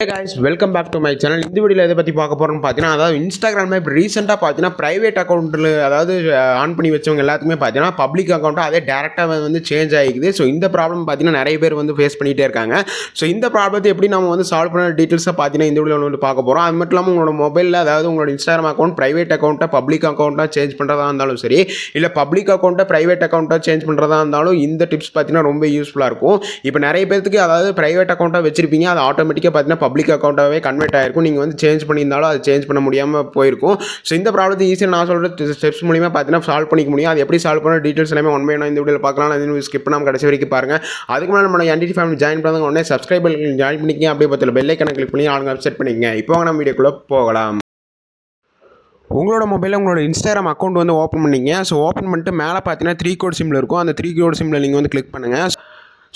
Hey guys, welcome back to my channel. இந்த வீடியோவில் எதை பற்றி பார்க்க போகிறோம்னு பார்த்தீங்கன்னா, அதாவது இன்ஸ்டாகிராமில் இப்போ ரீசெண்டாக பார்த்தீங்கன்னா ப்ரைவேட் அக்கௌண்ட்டில் அதாவது ஆன் பண்ணி வச்சவங்க எல்லாத்துக்குமே பார்த்தீங்கன்னா பப்ளிக் அக்கௌண்ட்டை அதே டேரெக்டாக வந்து சேஞ்ச் ஆகிக்குது. ஸோ இந்த ப்ராப்ளம் பார்த்தீங்கன்னா நிறைய பேர் வந்து ஃபேஸ் பண்ணிகிட்டே இருக்காங்க. ஸோ இந்த ப்ராப்ளத்தை எப்படி நம்ம வந்து சால்வ் பண்ண டீட்டெயில்ஸாக பார்த்தீங்கன்னா இந்த வீடியோவில் வந்து பார்க்க போகிறோம். அது மட்டும் இல்லாமல் உங்களோட மொபைலில் அதாவது உங்களோட இன்ஸ்டாகிராம் அக்கௌண்ட் ப்ரைவேட் அக்கௌண்ட்டை பப்ளிக் அக்கௌண்ட்டாக சேஞ்ச் பண்ணுறதா இருந்தாலும் சரி, இல்லை பப்ளிக் அக்கௌண்ட்டை ப்ரைவேட் அக்கௌண்ட்டாக சேஞ்ச் பண்ணுறதா இருந்தாலும் இந்த டிப்ஸ் பார்த்தீங்கன்னா ரொம்ப யூஸ்ஃபுல்லாக இருக்கும். இப்போ நிறைய பேருக்கு அதாவது ப்ரைவேட் அக்கௌண்ட்டாக வச்சிருப்பீங்க, அது ஆட்டோமேட்டிக்காக பார்த்தீங்கன்னா பப்ளிக் அக்கௌண்ட்டாகவே கன்வெர்ட் ஆகிருக்கும். நீங்கள் வந்து சேஞ்ச் பண்ணியிருந்தாலும் அது சேஞ்ச் பண்ண முடியாமல் போயிருக்கும். ஸோ இந்த ப்ராப்ளத்தை ஈஸியாக நான் சொல்கிற ஸ்டெப்ஸ் மூலிமா பார்த்தீங்கன்னா சால்வ் பண்ணிக்க முடியும். அது எப்படி சால்வ் பண்ண டீட்டெயில்ஸ் எல்லாமே ஒன் பை ஒன் இந்த வீடியோவில் பார்க்கலாம். அது ஸ்கிப் பண்ணாமல் கடைசி வரைக்கும் பாருங்கள். அதுக்கு முன்னாடி நம்ம என்டிடி ஃபேமிலி ஜாயின் பண்ணாங்க உடனே சப்ஸ்கிரைப் ஜாயின் பண்ணிக்கங்க. அப்படியே பார்த்துல பெல் ஐக்கனை கிளிக் பண்ணி ஆளுங்க செட் பண்ணிக்கங்க. இப்போ நம்ம வீடியோக்குள்ளே போகலாம். உங்களோட மொபைலில் உங்களோட இன்ஸ்டாகிராம் அக்கௌண்ட் வந்து ஓப்பன் பண்ணிங்க. ஸோ ஓப்பன் பண்ணிட்டு மேலே பார்த்தீங்கன்னா 3 கோட் சிம்பிள் இருக்கும். அந்த 3 கோட் சிம்பிளை நீங்கள் வந்து கிளிக் பண்ணுங்கள்.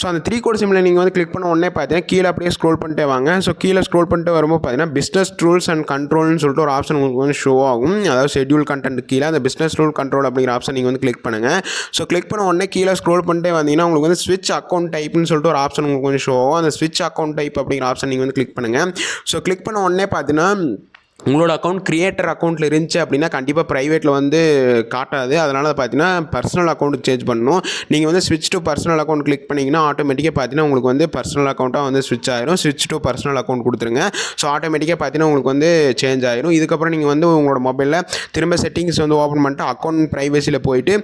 ஸோ அந்த 3 கோட் சிம்பிளை நீங்கள் வந்து கிளிக் பண்ண உடனே பார்த்தீங்கன்னா கீழே அப்படியே ஸ்க்ரோல் பண்ணிட்டே வாங்க. ஸோ கீழே ஸ்க்ரோல் பண்ணிட்டு வரும்போது பார்த்தீங்கன்னா பிஸ்னஸ் ரூல்ஸ் அண்ட் கண்ட்ரோல்னு சொல்லிட்டு ஒரு ஆப்ஷன் உங்களுக்கு வந்து ஷோ ஆகும். அதாவது ஷெட்யூல் கண்டென்ட் கீழே அந்த பிஸ்னஸ் ரூல் கண்ட்ரோல் அப்படிங்கிற ஆப்ஷன் நீங்கள் வந்து கிளிக் பண்ணுங்கள். ஸோ கிளிக் பண்ண உடனே கீழே ஸ்க்ரோல் பண்ணிட்டே வந்தீங்கன்னா உங்களுக்கு வந்து ஸ்விட்ச் அக்கௌண்ட் டைப்னு சொல்லிட்டு ஒரு ஆப்ஷன் உங்களுக்கு வந்து ஷோ ஆகும். அந்த ஸ்விட்ச் அக்கௌண்ட் டைப் அப்படிங்கிற ஆப்ஷன் நீங்கள் வந்து கிளிக் பண்ணுங்கள். ஸோ கிளிக் பண்ண உடனே பார்த்தீங்கன்னா உங்களோட அக்கௌண்ட் கிரியேட்டர் அக்கௌண்ட்டில் இருந்துச்சு அப்படின்னா கண்டிப்பாக ப்ரைவேட்டில் வந்து காட்டாது. அதனால் பார்த்தீங்கன்னா பர்சனல் அக்கௌண்ட்டுக்கு சேஞ்ச் பண்ணணும். நீங்கள் வந்து ஸ்விட்ச் டு பர்சனல் அக்கௌண்ட் கிளிக் பண்ணிங்கன்னா ஆட்டோமேட்டிக்காக பார்த்தீங்கன்னா உங்களுக்கு வந்து பர்சனல் அக்கௌண்ட்டாக வந்து ஸ்விட்ச் ஆயிரும். ஸ்விட்ச் டு பர்சனல் அக்கௌண்ட் கொடுத்துருங்க. ஸோ ஆட்டோமேட்டிக்காக பார்த்தீங்கன்னா உங்களுக்கு வந்து சேஞ்ச் ஆயிரும். இதுக்கப்புறம் நீங்கள் வந்து உங்களோட மொபைலில் திரும்ப செட்டிங்ஸ் வந்து ஓப்பன் பண்ணிட்டு அக்கௌண்ட் ப்ரைவசியில் போயிட்டு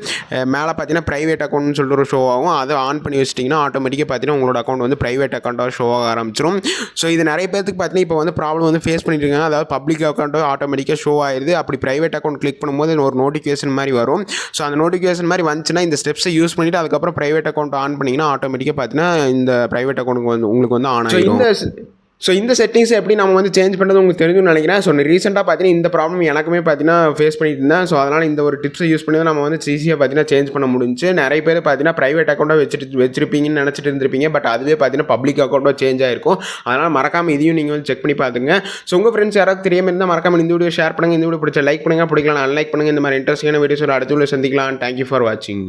மேலே பார்த்தீங்கன்னா ப்ரைவேட் அக்கௌண்ட்னு சொல்லிட்டு ஒரு ஷோ ஆகும். அதை ஆன் பண்ணி வச்சிட்டிங்கன்னா ஆட்டோமேட்டிக்காக பார்த்தீங்கன்னா உங்களோட அக்கௌண்ட் வந்து ப்ரைவேட் அக்கௌண்ட்டாக ஷோ ஆக ஆரம்பிச்சிடும். ஸோ இது நிறைய பேருக்கு பார்த்தீங்கன்னா இப்போ வந்து ப்ராப்ளம் வந்து ஃபேஸ் பண்ணிட்டு இருக்காங்க. அதாவது பப்ளிக் அக்கௌண்ட்டோ ஆட்டோமேட்டிக்காக ஷோ ஆயிடுது. அப்படி ப்ரைவேட் அக்கௌண்ட் கிளிக் பண்ணும்போது ஒரு நோட்டிஃபிகேஷன் மாதிரி வரும். ஸோ அந்த நோட்டிஃபிகேஷன் மாதிரி வந்துச்சுன்னா இந்த ஸ்டெப்ஸை யூஸ் பண்ணிவிட்டு அதுக்கப்புறம் ப்ரைவேட் அக்கௌண்ட் ஆன் பண்ணிங்கன்னா ஆட்டோமேட்டிக்காக பார்த்தீங்கன்னா இந்த ப்ரைவேட் அக்கௌண்ட்டுக்கு வந்து உங்களுக்கு வந்து ஆன் ஆகிடும். இந்த செட்டிங்ஸை எப்படி நம்ம வந்து சேஞ்ச் பண்ணுறது உங்களுக்கு தெரிஞ்சுன்னு நினைக்கிறேன். ஸோ ரீசெண்டாக பார்த்தீங்கன்னா இந்த ப்ராப்ளம் எனக்குமே பார்த்தீங்கன்னா ஃபேஸ் பண்ணிட்டு இருந்தேன். ஸோ அதனால் இந்த ஒரு டிப்ஸை யூஸ் பண்ணி தான் நம்ம வந்து ஈஸியாக பார்த்தீங்கன்னா சேஞ்ச் பண்ண முடிஞ்சு. நிறைய பேர் பார்த்தீங்கன்னா ப்ரைவேட் அக்கௌண்ட்டாக வச்சிருப்பீங்கன்னு நினச்சிட்டு இருந்திருப்பீங்க. பட் அதுவே பார்த்தீங்கன்னா பப்ளிக் அக்கௌண்ட்டாக சேஞ்ச் ஆயிருக்கும். அதனால் மறக்காமல் இதையும் நீங்கள் வந்து செக் பண்ணி பார்த்துங்க. ஸோ உங்கள் ஃப்ரெண்ட்ஸ் யாராவது தெரியாமல் இருந்தால் மறக்காமல் இந்த வீடியோ ஷேர் பண்ணுங்கள். இந்த வீடியோ பிடிச்ச லைக் பண்ணுங்கள், பிடிக்கலாம் அன்லைக் பண்ணுங்கள். இந்த மாதிரி இன்ட்ரெஸ்டிங்கான வீடியோஸ் அடுத்த வீடியோ சந்திக்கலாம். தேங்க்யூ ஃபார் வாட்சிங்.